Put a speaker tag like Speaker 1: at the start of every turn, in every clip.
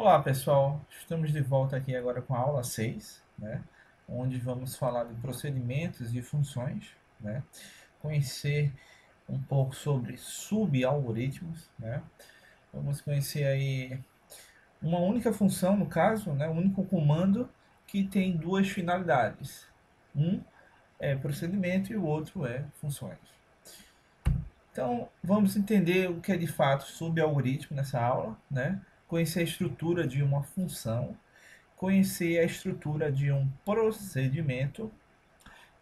Speaker 1: Olá pessoal, estamos de volta aqui agora com a aula 6, né? Onde vamos falar de procedimentos e funções, né? Conhecer um pouco sobre subalgoritmos, né? Vamos conhecer aí uma única função, no caso, né? Um único comando que tem duas finalidades. Um é procedimento e o outro é funções. Então, vamos entender o que é de fato subalgoritmo nessa aula, né? Conhecer a estrutura de uma função, conhecer a estrutura de um procedimento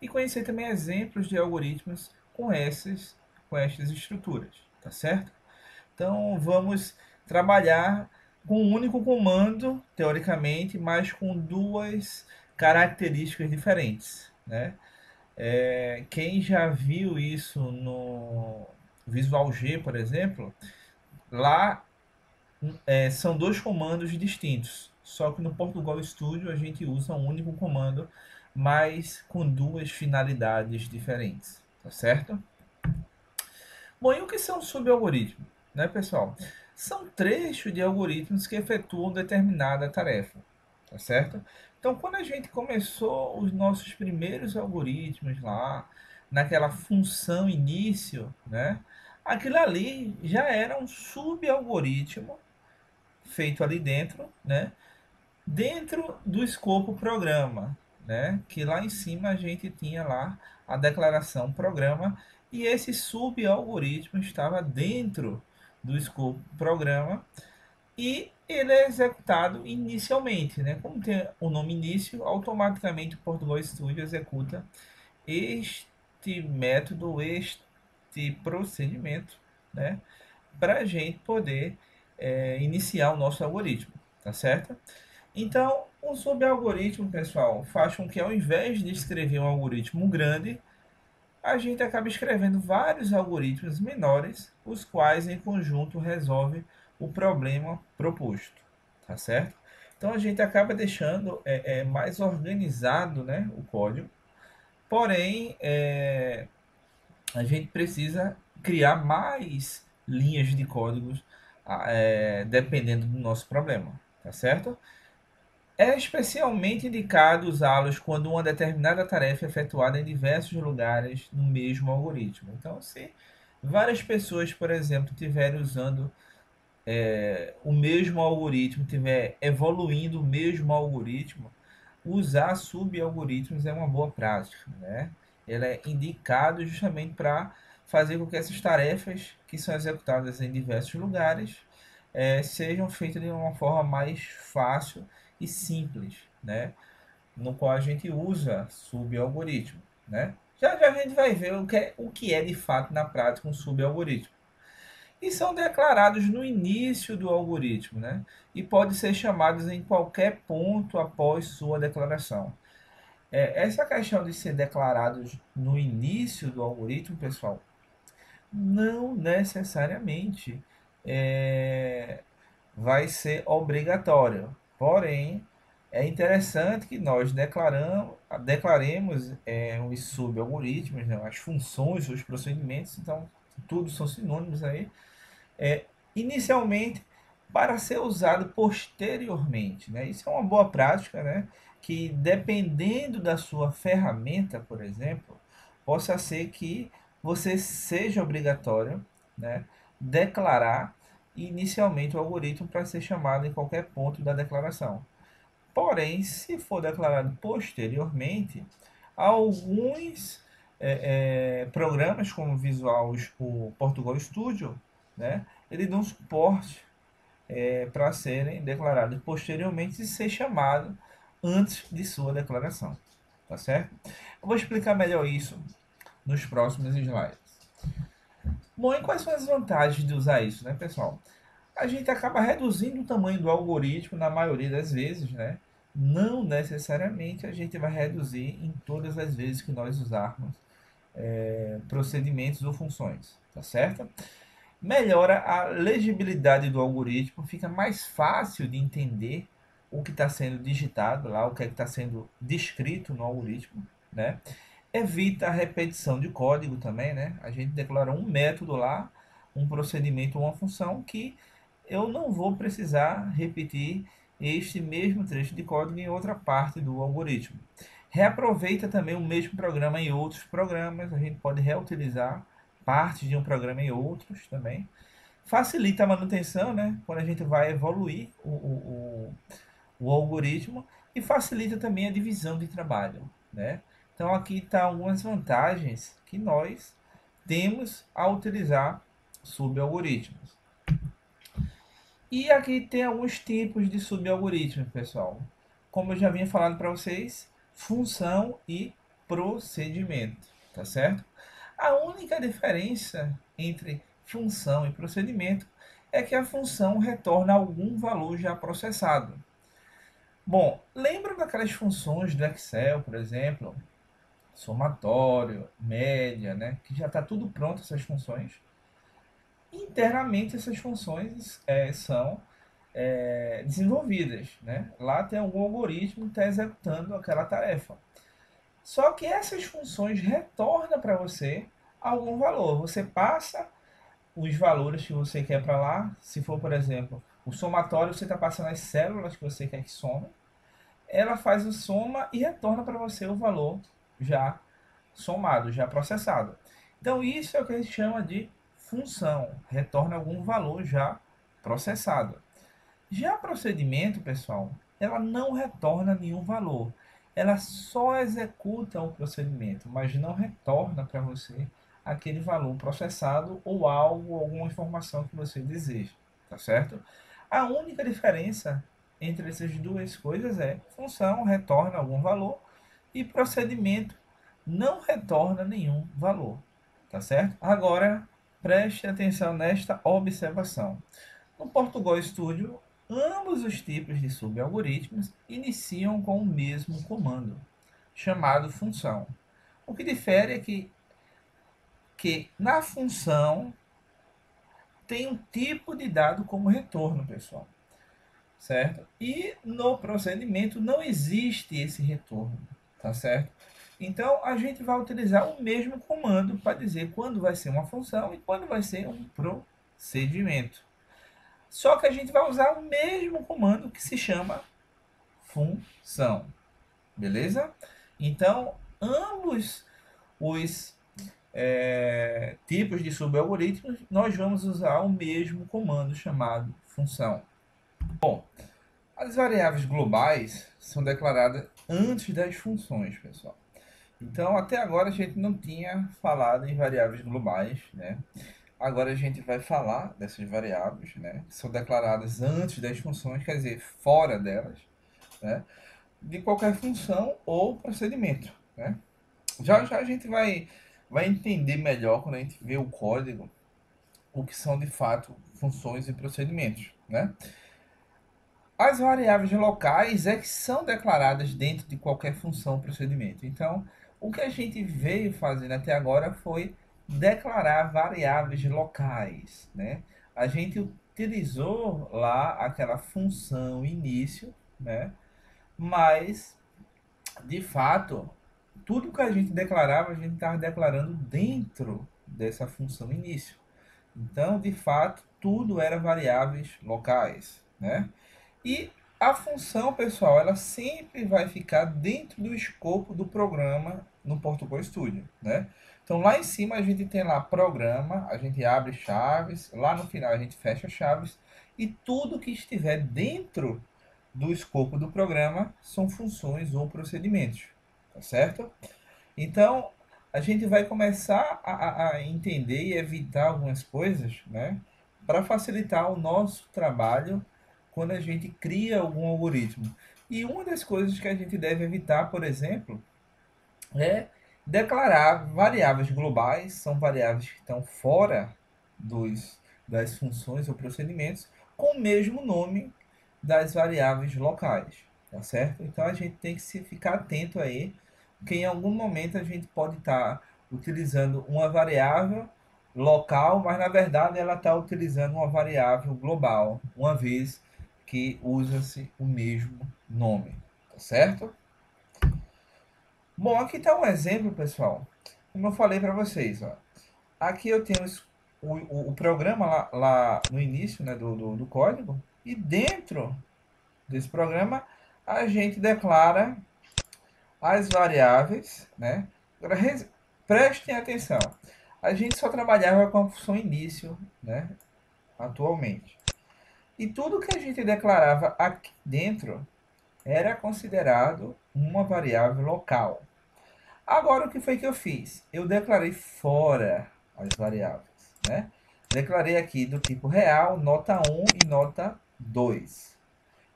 Speaker 1: e conhecer também exemplos de algoritmos com estas estruturas, tá certo? Então vamos trabalhar com um único comando, teoricamente, mas com duas características diferentes, né? Quem já viu isso no Visual G, por exemplo, lá são dois comandos distintos. Só que no Portugal Studio a gente usa um único comando, mas com duas finalidades diferentes, tá certo? Bom, e o que são subalgoritmos, né, pessoal? São trechos de algoritmos que efetuam determinada tarefa, tá certo? Então, quando a gente começou os nossos primeiros algoritmos lá, naquela função início, né? Aquilo ali já era um subalgoritmo feito ali dentro, né? Dentro do escopo programa, né? Que lá em cima a gente tinha lá a declaração programa e esse subalgoritmo estava dentro do escopo programa e ele é executado inicialmente, né? Como tem o nome início, automaticamente o Portugal Studio executa este método, este procedimento, né? Para a gente poder iniciar o nosso algoritmo, tá certo? Então, o subalgoritmo, pessoal, faz com que ao invés de escrever um algoritmo grande, a gente acaba escrevendo vários algoritmos menores, os quais em conjunto resolvem o problema proposto, tá certo? Então a gente acaba deixando mais organizado, né, o código, porém a gente precisa criar mais linhas de códigos dependendo do nosso problema, tá certo? É especialmente indicado usá-los quando uma determinada tarefa é efetuada em diversos lugares no mesmo algoritmo. Então, se várias pessoas, por exemplo, estiverem usando o mesmo algoritmo, estiver evoluindo o mesmo algoritmo, usar subalgoritmos é uma boa prática, né? Ele é indicado justamente para fazer com que essas tarefas que são executadas em diversos lugares sejam feitas de uma forma mais fácil e simples, né? No qual a gente usa subalgoritmo, né? Já já a gente vai ver o que é de fato na prática um subalgoritmo. E são declarados no início do algoritmo, né? E podem ser chamados em qualquer ponto após sua declaração. Essa questão de ser declarados no início do algoritmo, pessoal, não necessariamente é, vai ser obrigatório. Porém, é interessante que nós declaremos os subalgoritmos, né, as funções, os procedimentos, então tudo são sinônimos aí, é, inicialmente para ser usado posteriormente, né? Isso é uma boa prática, né? Que dependendo da sua ferramenta, por exemplo, possa ser que você seja obrigatório, né, declarar inicialmente o algoritmo para ser chamado em qualquer ponto da declaração. Porém, se for declarado posteriormente, alguns programas como o Visual, o Portugal Studio, né, ele dão suporte para serem declarados posteriormente e ser chamado antes de sua declaração. Tá certo? Eu vou explicar melhor isso nos próximos slides. Bom, e quais são as vantagens de usar isso, né, pessoal? A gente acaba reduzindo o tamanho do algoritmo na maioria das vezes, né? Não necessariamente a gente vai reduzir em todas as vezes que nós usarmos procedimentos ou funções, tá certo? Melhora a legibilidade do algoritmo, fica mais fácil de entender o que está sendo digitado lá, o que está sendo descrito no algoritmo, né? Evita a repetição de código também, né? A gente declara um método lá, um procedimento, uma função que eu não vou precisar repetir este mesmo trecho de código em outra parte do algoritmo. Reaproveita também o mesmo programa em outros programas, a gente pode reutilizar partes de um programa em outros também. Facilita a manutenção, né? Quando a gente vai evoluir o algoritmo, e facilita também a divisão de trabalho, né? Então aqui está algumas vantagens que nós temos a utilizar subalgoritmos. E aqui tem alguns tipos de subalgoritmos, pessoal. Como eu já vinha falando para vocês, função e procedimento, tá certo? A única diferença entre função e procedimento é que a função retorna algum valor já processado. Bom, lembra daquelas funções do Excel, por exemplo, somatório, média, né? Que já está tudo pronto essas funções. Internamente essas funções são desenvolvidas, né? Lá tem algum algoritmo que está executando aquela tarefa. Só que essas funções retornam para você algum valor. Você passa os valores que você quer para lá. Se for, por exemplo, o somatório, você está passando as células que você quer que some. Ela faz o soma e retorna para você o valor já somado, já processado. Então isso é o que a gente chama de função, retorna algum valor já processado. Já procedimento, pessoal, ela não retorna nenhum valor. Ela só executa o procedimento, mas não retorna para você aquele valor processado ou algo, alguma informação que você deseja, tá certo? A única diferença entre essas duas coisas é função retorna algum valor e procedimento não retorna nenhum valor, tá certo? Agora, preste atenção nesta observação. No Portugal Studio, ambos os tipos de subalgoritmos iniciam com o mesmo comando, chamado função. O que difere é que na função tem um tipo de dado como retorno, pessoal, certo? E no procedimento não existe esse retorno, tá certo? Então a gente vai utilizar o mesmo comando para dizer quando vai ser uma função e quando vai ser um procedimento. Só que a gente vai usar o mesmo comando que se chama função, beleza? Então ambos os tipos de subalgoritmos nós vamos usar o mesmo comando chamado função. Bom, as variáveis globais são declaradas antes das funções, pessoal. Então, até agora a gente não tinha falado em variáveis globais, né? Agora a gente vai falar dessas variáveis, né? Que são declaradas antes das funções, quer dizer, fora delas, né? De qualquer função ou procedimento, né? Já já a gente vai entender melhor quando a gente vê o código o que são de fato funções e procedimentos, né? As variáveis locais é que são declaradas dentro de qualquer função ou procedimento. Então, o que a gente veio fazendo até agora foi declarar variáveis locais, né? A gente utilizou lá aquela função início, né? Mas, de fato, tudo que a gente declarava, a gente estava declarando dentro dessa função início. Então, de fato, tudo era variáveis locais, né? E a função, pessoal, ela sempre vai ficar dentro do escopo do programa no Portugal Studio, né? Então, lá em cima a gente tem lá programa, a gente abre chaves, lá no final a gente fecha chaves, e tudo que estiver dentro do escopo do programa são funções ou procedimentos, tá certo? Então, a gente vai começar a entender e evitar algumas coisas, né? Para facilitar o nosso trabalho quando a gente cria algum algoritmo. E uma das coisas que a gente deve evitar, por exemplo, é declarar variáveis globais, são variáveis que estão fora das funções ou procedimentos, com o mesmo nome das variáveis locais, tá certo? Então a gente tem que se ficar atento aí, que em algum momento a gente pode estar utilizando uma variável local, mas na verdade ela está utilizando uma variável global, uma vez que usa-se o mesmo nome, tá certo? Bom, aqui está um exemplo, pessoal. Como eu falei para vocês, ó. Aqui eu tenho o programa lá no início, né, do código, e dentro desse programa a gente declara as variáveis, né? Agora, prestem atenção, a gente só trabalhava com a função início, né, atualmente. E tudo que a gente declarava aqui dentro era considerado uma variável local. Agora, o que foi que eu fiz? Eu declarei fora as variáveis, né? Declarei aqui do tipo real, nota 1 e nota 2.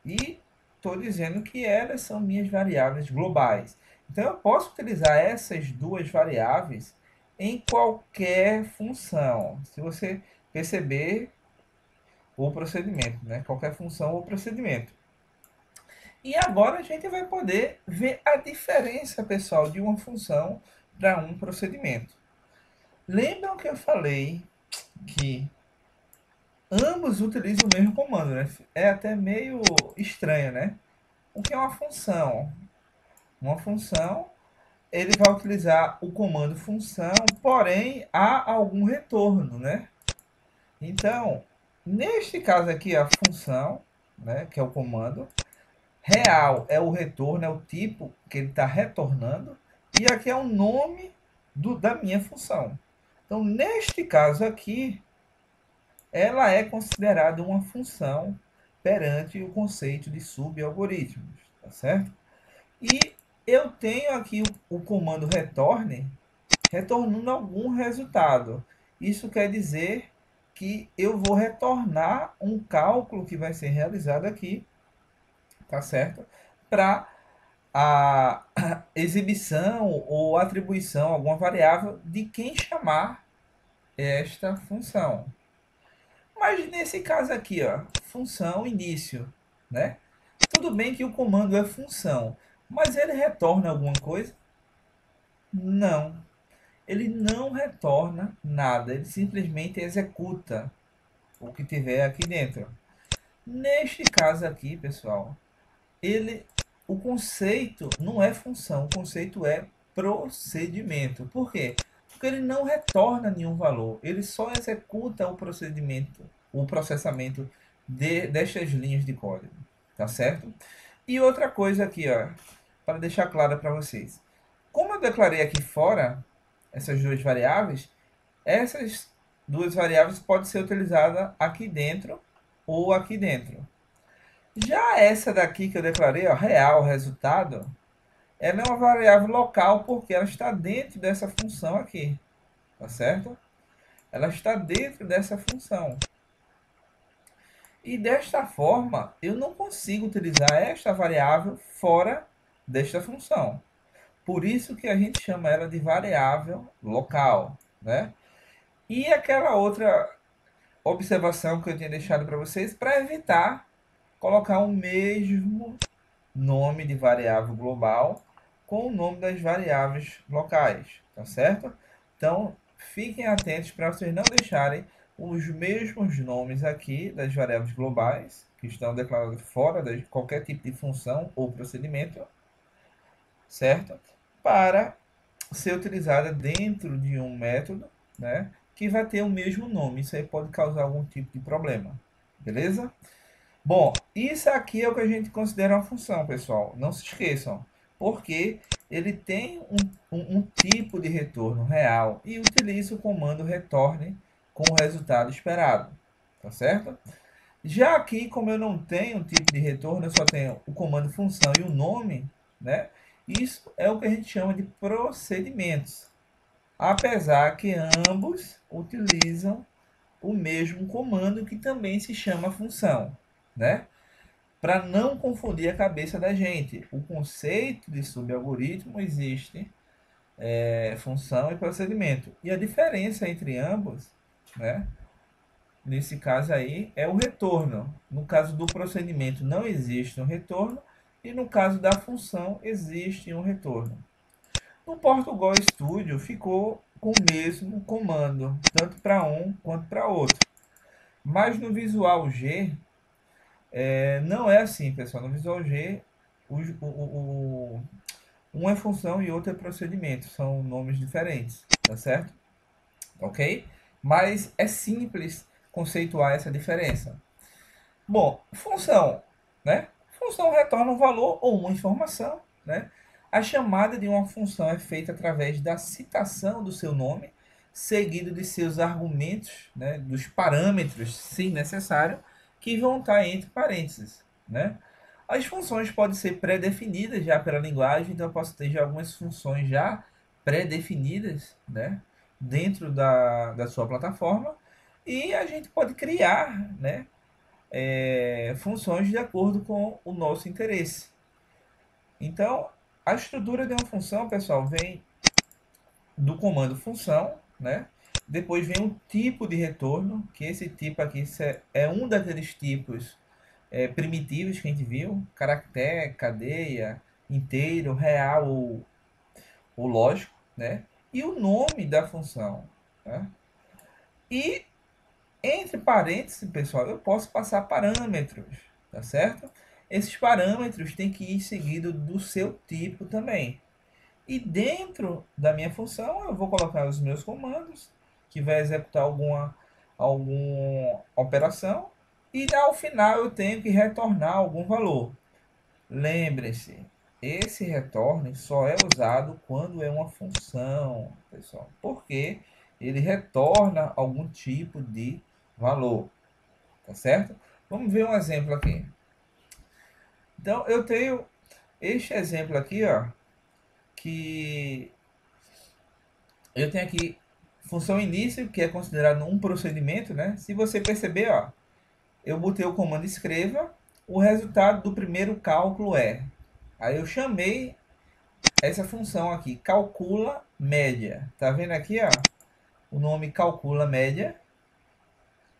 Speaker 1: E estou dizendo que elas são minhas variáveis globais. Então, eu posso utilizar essas duas variáveis em qualquer função. Se você perceber o procedimento, né? Qualquer função ou procedimento. E agora a gente vai poder ver a diferença, pessoal, de uma função para um procedimento. Lembram que eu falei que ambos utilizam o mesmo comando, né? É até meio estranho, né? O que é uma função? Uma função, ele vai utilizar o comando função, porém há algum retorno, né? Então, neste caso aqui, a função, né, que é o comando, real é o retorno, é o tipo que ele está retornando, e aqui é o nome da minha função. Então, neste caso aqui, ela é considerada uma função perante o conceito de subalgoritmos, tá certo? E eu tenho aqui o comando retorne retornando algum resultado. Isso quer dizer que eu vou retornar um cálculo que vai ser realizado aqui, tá certo? Para a exibição ou atribuição a alguma variável de quem chamar esta função. Mas nesse caso aqui, ó, função início, né? Tudo bem que o comando é função, mas ele retorna alguma coisa? Não. Ele não retorna nada, ele simplesmente executa o que tiver aqui dentro. Neste caso aqui, pessoal, ele, o conceito não é função, o conceito é procedimento. Por quê? Porque ele não retorna nenhum valor, ele só executa o procedimento, o processamento destas linhas de código, tá certo? E outra coisa aqui, ó, para deixar claro para vocês. Como eu declarei aqui fora essas duas variáveis, essas duas variáveis podem ser utilizadas aqui dentro ou aqui dentro. Já essa daqui que eu declarei, ó, real, resultado, ela é uma variável local porque ela está dentro dessa função aqui, tá certo? Ela está dentro dessa função. E desta forma, eu não consigo utilizar esta variável fora desta função. Por isso que a gente chama ela de variável local, né? E aquela outra observação que eu tinha deixado para vocês, para evitar colocar o mesmo nome de variável global com o nome das variáveis locais, tá certo? Então, fiquem atentos para vocês não deixarem os mesmos nomes aqui das variáveis globais, que estão declaradas fora de qualquer tipo de função ou procedimento, certo? Para ser utilizada dentro de um método, né, que vai ter o mesmo nome. Isso aí pode causar algum tipo de problema, beleza? Bom, isso aqui é o que a gente considera uma função, pessoal. Não se esqueçam, porque ele tem um tipo de retorno real e utiliza o comando retorne com o resultado esperado, tá certo? Já aqui, como eu não tenho um tipo de retorno, eu só tenho o comando função e o nome, né? Isso é o que a gente chama de procedimentos, apesar que ambos utilizam o mesmo comando que também se chama função, né? Para não confundir a cabeça da gente, o conceito de subalgoritmo existe função e procedimento. E a diferença entre ambos, né? Nesse caso aí, é o retorno. No caso do procedimento não existe um retorno e no caso da função existe um retorno. No Portugal Studio ficou com o mesmo comando, tanto para um quanto para outro. Mas no Visual G, não é assim, pessoal. No Visual G, um é função e outro é procedimento. São nomes diferentes, tá certo? Ok? mas é simples conceituar essa diferença. Bom, função, né? Função retorna um valor ou uma informação, né? A chamada de uma função é feita através da citação do seu nome, seguido de seus argumentos, né? Dos parâmetros, se necessário, que vão estar entre parênteses, né? As funções podem ser pré-definidas já pela linguagem, então eu posso ter já algumas funções já pré-definidas, né? Dentro da sua plataforma, e a gente pode criar, né? Funções de acordo com o nosso interesse. Então, a estrutura de uma função, pessoal, vem do comando função, né? Depois vem um tipo de retorno, que esse tipo aqui é um daqueles tipos primitivos que a gente viu, caractere, cadeia, inteiro, real ou lógico, né? E o nome da função, né? E entre parênteses, pessoal, eu posso passar parâmetros, tá certo? Esses parâmetros têm que ir seguido do seu tipo também. E dentro da minha função, eu vou colocar os meus comandos, que vai executar alguma operação, e ao final eu tenho que retornar algum valor. Lembre-se, esse retorno só é usado quando é uma função, pessoal, porque ele retorna algum tipo de valor, tá certo? Vamos ver um exemplo aqui. Então, eu tenho este exemplo aqui, ó, que eu tenho aqui função início, que é considerado um procedimento, né? Se você perceber, ó, eu botei o comando escreva, o resultado do primeiro cálculo é. Aí eu chamei essa função aqui, calcula média. Tá vendo aqui, ó? O nome calcula média.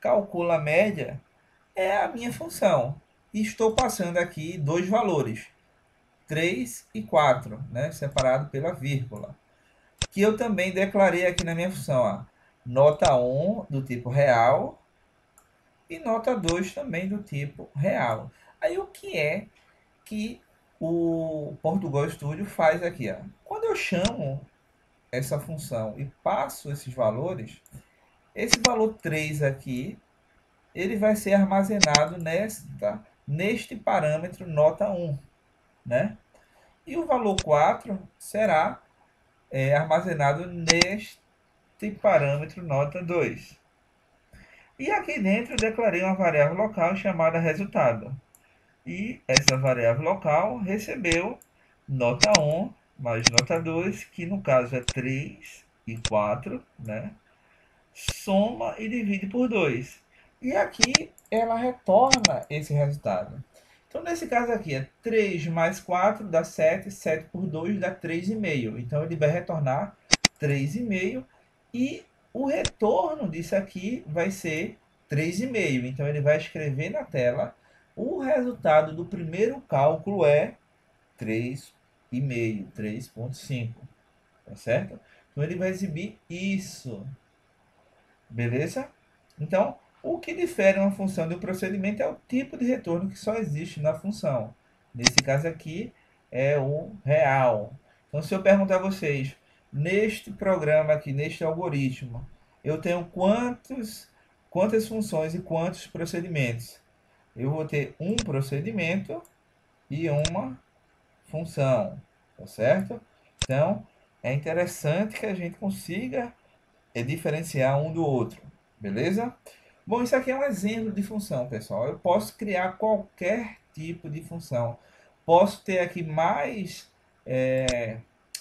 Speaker 1: Calcula média é a minha função. E estou passando aqui dois valores, 3 e 4, né? Separado pela vírgula. Que eu também declarei aqui na minha função, ó. Nota 1 do tipo real e nota 2 também do tipo real. Aí o que é que o Portugal Studio faz aqui? Ó? Quando eu chamo essa função e passo esses valores, esse valor 3 aqui, ele vai ser armazenado neste parâmetro nota 1, né? E o valor 4 será armazenado neste parâmetro nota 2. E aqui dentro eu declarei uma variável local chamada resultado. E essa variável local recebeu nota 1 mais nota 2, que no caso é 3 e 4, né? Soma e divide por 2. E aqui ela retorna esse resultado. Então, nesse caso aqui, é 3 mais 4 dá 7, 7 por 2 dá 3,5. Então, ele vai retornar 3,5 e o retorno disso aqui vai ser 3,5. Então, ele vai escrever na tela o resultado do primeiro cálculo é 3,5, 3,5, tá certo? Então, ele vai exibir isso. Beleza? Então, o que difere uma função de um procedimento é o tipo de retorno que só existe na função. Nesse caso aqui, é o real. Então, se eu perguntar a vocês, neste programa aqui, neste algoritmo, eu tenho quantas funções e quantos procedimentos? Eu vou ter um procedimento e uma função, tá certo? Então, é interessante que a gente consiga diferenciar um do outro, beleza? Bom, isso aqui é um exemplo de função, pessoal. Eu posso criar qualquer tipo de função. Posso ter aqui mais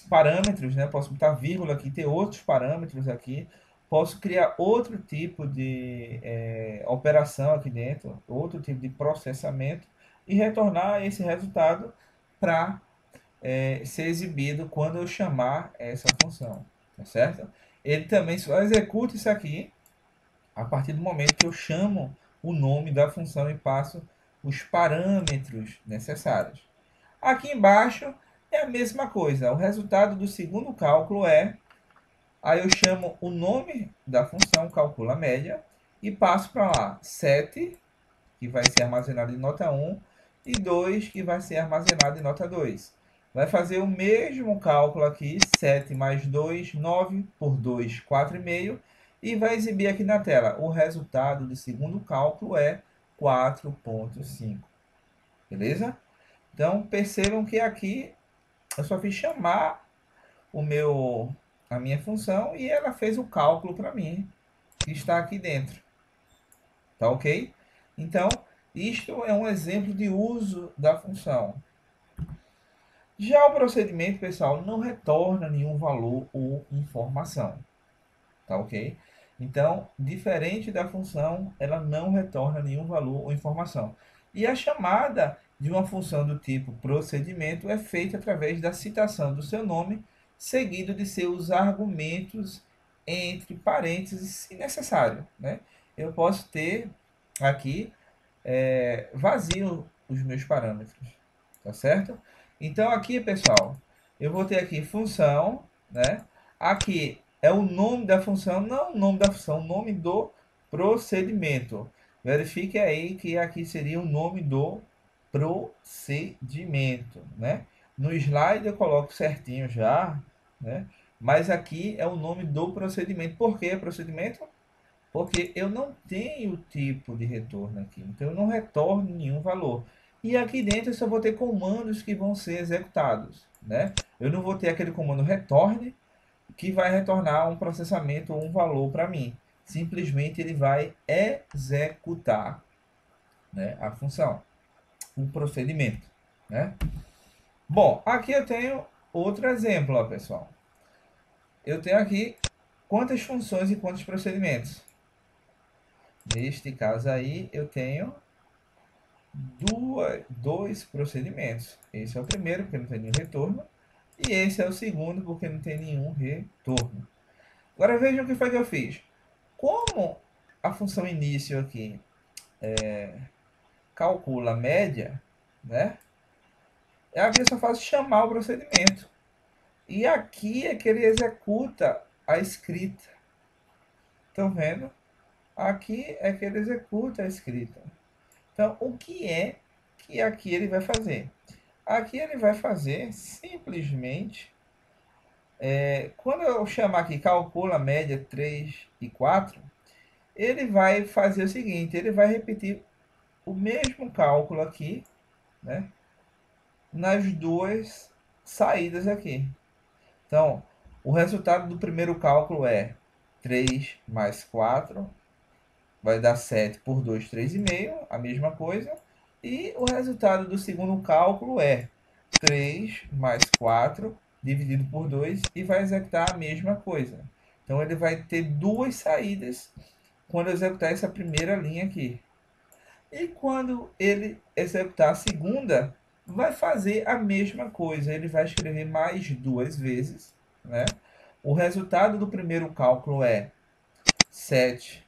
Speaker 1: parâmetros, né? Posso botar vírgula aqui, ter outros parâmetros aqui. Posso criar outro tipo de operação aqui dentro, outro tipo de processamento e retornar esse resultado para ser exibido quando eu chamar essa função, tá certo? Ele também só executa isso aqui a partir do momento que eu chamo o nome da função e passo os parâmetros necessários. Aqui embaixo é a mesma coisa. O resultado do segundo cálculo é... Aí eu chamo o nome da função, calcula a média, e passo para lá 7, que vai ser armazenado em nota 1, e 2, que vai ser armazenado em nota 2. Vai fazer o mesmo cálculo aqui, 7 mais 2, 9 por 2, 4,5. e vai exibir aqui na tela. O resultado do segundo cálculo é 4,5. Beleza? Então, percebam que aqui eu só fiz chamar a minha função e ela fez o cálculo para mim, que está aqui dentro. Tá ok? Então, isto é um exemplo de uso da função. Já o procedimento, pessoal, não retorna nenhum valor ou informação. Tá ok? Então, diferente da função, ela não retorna nenhum valor ou informação. E a chamada de uma função do tipo procedimento é feita através da citação do seu nome, seguido de seus argumentos entre parênteses, se necessário, né? Eu posso ter aqui vazio os meus parâmetros, tá certo? Então aqui, pessoal, eu vou ter aqui função, né? Aqui é o nome da função, não o nome da função, o nome do procedimento. Verifique aí que aqui seria o nome do procedimento, né? No slide eu coloco certinho já, né? Mas aqui é o nome do procedimento. Por que procedimento? Porque eu não tenho tipo de retorno aqui, então eu não retorno nenhum valor. E aqui dentro eu só vou ter comandos que vão ser executados, né? Eu não vou ter aquele comando retorne que vai retornar um processamento ou um valor para mim. Simplesmente ele vai executar, né, a função, o procedimento, né? Bom, aqui eu tenho outro exemplo, ó, pessoal. Eu tenho aqui quantas funções e quantos procedimentos. Neste caso aí, eu tenho dois procedimentos. Esse é o primeiro, porque não tem nenhum retorno. E esse é o segundo, porque não tem nenhum retorno. Agora vejam o que foi que eu fiz. Como a função início aqui calcula a média, né? Aqui eu só faço chamar o procedimento. E aqui é que ele executa a escrita. Estão vendo? Aqui é que ele executa a escrita. Então, o que é que aqui ele vai fazer? Aqui ele vai fazer simplesmente, quando eu chamar aqui calcula a média 3 e 4, ele vai fazer o seguinte, ele vai repetir o mesmo cálculo aqui, né, nas duas saídas aqui. Então, o resultado do primeiro cálculo é 3 mais 4, vai dar 7 por 2, 3,5, a mesma coisa. E o resultado do segundo cálculo é 3 mais 4 dividido por 2 e vai executar a mesma coisa. Então ele vai ter duas saídas quando executar essa primeira linha aqui. E quando ele executar a segunda, vai fazer a mesma coisa. Ele vai escrever mais duas vezes, né? O resultado do primeiro cálculo é 7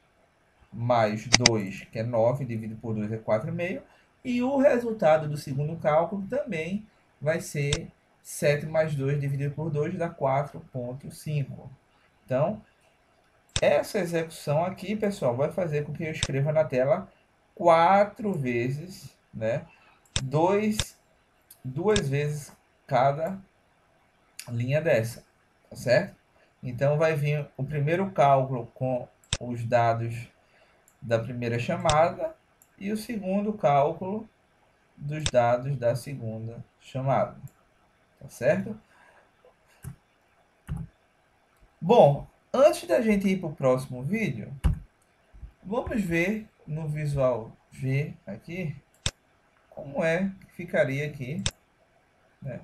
Speaker 1: mais 2, que é 9, dividido por 2 é 4,5. E o resultado do segundo cálculo também vai ser 7 mais 2 dividido por 2 dá 4,5. Então, essa execução aqui, pessoal, vai fazer com que eu escreva na tela 4 vezes, né? Duas vezes cada linha dessa, tá certo? Então, vai vir o primeiro cálculo com os dados da primeira chamada e o segundo cálculo dos dados da segunda chamada, tá certo? Bom, antes da gente ir para o próximo vídeo, vamos ver no visual G aqui como é que ficaria aqui, né,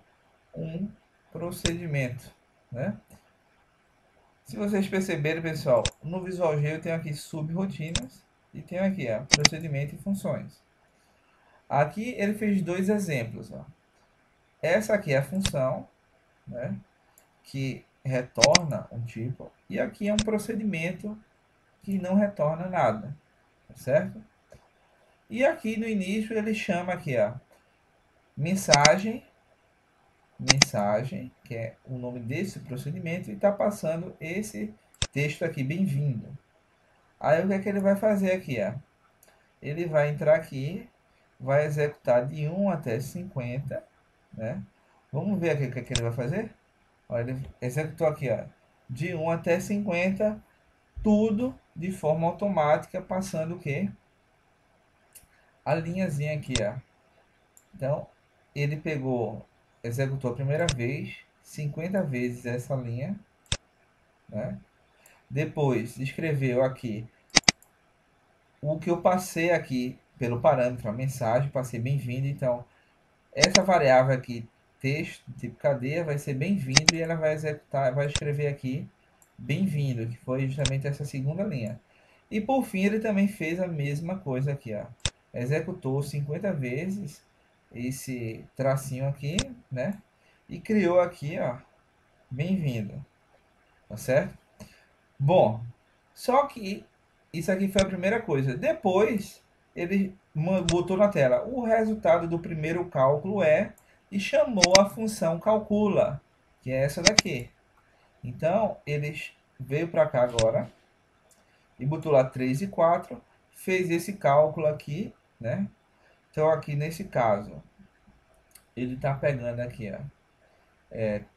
Speaker 1: um procedimento, né? Se vocês perceberem, pessoal, no visual G eu tenho aqui subrrotinas e tenho aqui procedimento e funções. Aqui ele fez dois exemplos, ó. Essa aqui é a função, né, que retorna um tipo, e aqui é um procedimento que não retorna nada, tá certo? E aqui no início ele chama aqui, ó, mensagem, que é o nome desse procedimento, e está passando esse texto aqui, bem-vindo. Aí o que é que ele vai fazer aqui, ó? Ele vai entrar aqui, vai executar de 1 até 50, né? Vamos ver aqui o que é que ele vai fazer? Olha, ele executou aqui, ó, de 1 até 50, tudo de forma automática, passando o quê? A linhazinha aqui, ó. Então, ele pegou, executou a primeira vez, 50 vezes essa linha, né? Depois, escreveu aqui o que eu passei aqui pelo parâmetro, a mensagem, passei bem-vindo. Então, essa variável aqui, texto, tipo cadeia, vai ser bem-vindo e ela vai executar, vai escrever aqui bem-vindo, que foi justamente essa segunda linha. E por fim, ele também fez a mesma coisa aqui, ó. Executou 50 vezes esse tracinho aqui, né? E criou aqui, ó, bem-vindo, tá certo? Bom, só que isso aqui foi a primeira coisa. Depois, ele botou na tela: o resultado do primeiro cálculo é, e chamou a função calcula, que é essa daqui. Então, ele veio para cá agora e botou lá 3 e 4, fez esse cálculo aqui, né? Então, aqui nesse caso, ele está pegando aqui, ó,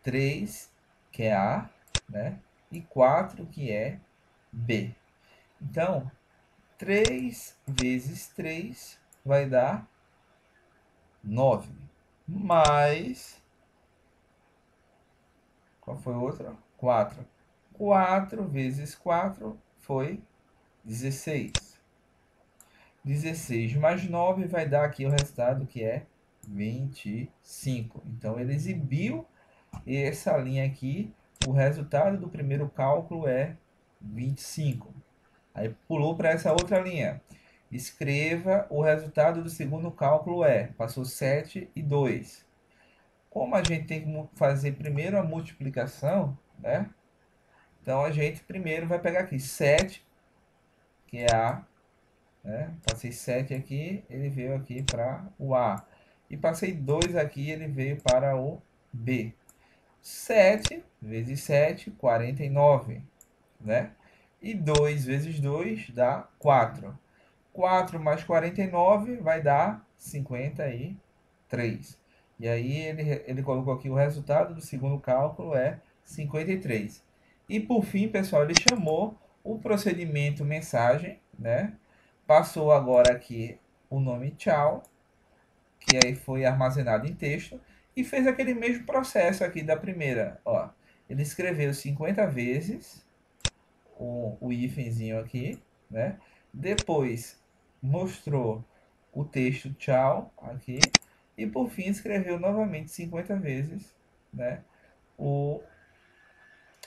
Speaker 1: 3, que é A, né? E 4, que é B. Então, 3 vezes 3 vai dar 9. Mais. Qual foi o outro? 4. 4 vezes 4 foi 16. 16 mais 9 vai dar aqui o resultado que é 25. Então ele exibiu essa linha aqui. O resultado do primeiro cálculo é 25. Aí pulou para essa outra linha. Escreva o resultado do segundo cálculo passou 7 e 2. Como a gente tem que fazer primeiro a multiplicação, né? Então a gente primeiro vai pegar aqui 7, que é A, né? Passei 7 aqui, ele veio aqui para o A. E passei 2 aqui, ele veio para o B. 7 vezes 7, 49, né? E 2 vezes 2 dá 4. 4 mais 49 vai dar 53. E aí ele colocou aqui o resultado do segundo cálculo é 53. E por fim, pessoal, ele chamou o procedimento mensagem, né? Passou agora aqui o nome tchau, que aí foi armazenado em texto, e fez aquele mesmo processo aqui da primeira. Ó, ele escreveu 50 vezes o hífenzinho aqui, né? Depois mostrou o texto tchau aqui e por fim escreveu novamente 50 vezes, né? O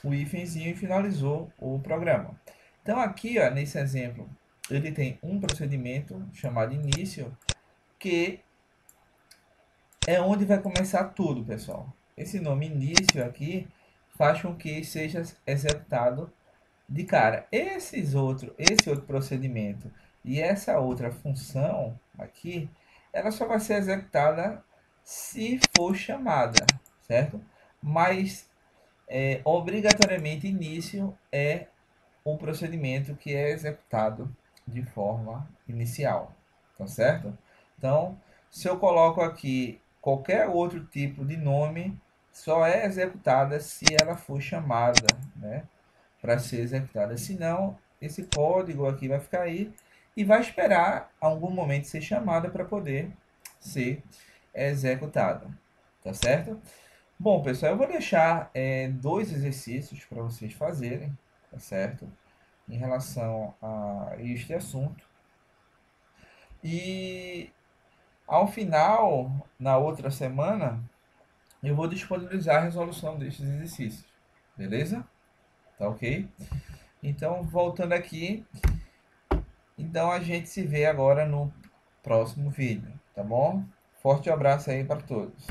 Speaker 1: hífenzinho e finalizou o programa. Então aqui, ó, nesse exemplo, ele tem um procedimento chamado início, que é onde vai começar tudo, pessoal. Esse nome início aqui faz com que seja executado de cara. Esse outro procedimento e essa outra função aqui, ela só vai ser executada se for chamada, certo? Mas obrigatoriamente início é um procedimento que é executado de forma inicial, tá certo? Então, se eu coloco aqui qualquer outro tipo de nome, só é executada se ela for chamada, né? Para ser executada. Senão, esse código aqui vai ficar aí e vai esperar algum momento ser chamada para poder ser executada. Tá certo? Bom, pessoal, eu vou deixar dois exercícios para vocês fazerem, tá certo? Em relação a este assunto. E ao final, na outra semana, eu vou disponibilizar a resolução destes exercícios. Beleza? Tá ok? Então, voltando aqui, então a gente se vê agora no próximo vídeo, tá bom? Forte abraço aí para todos.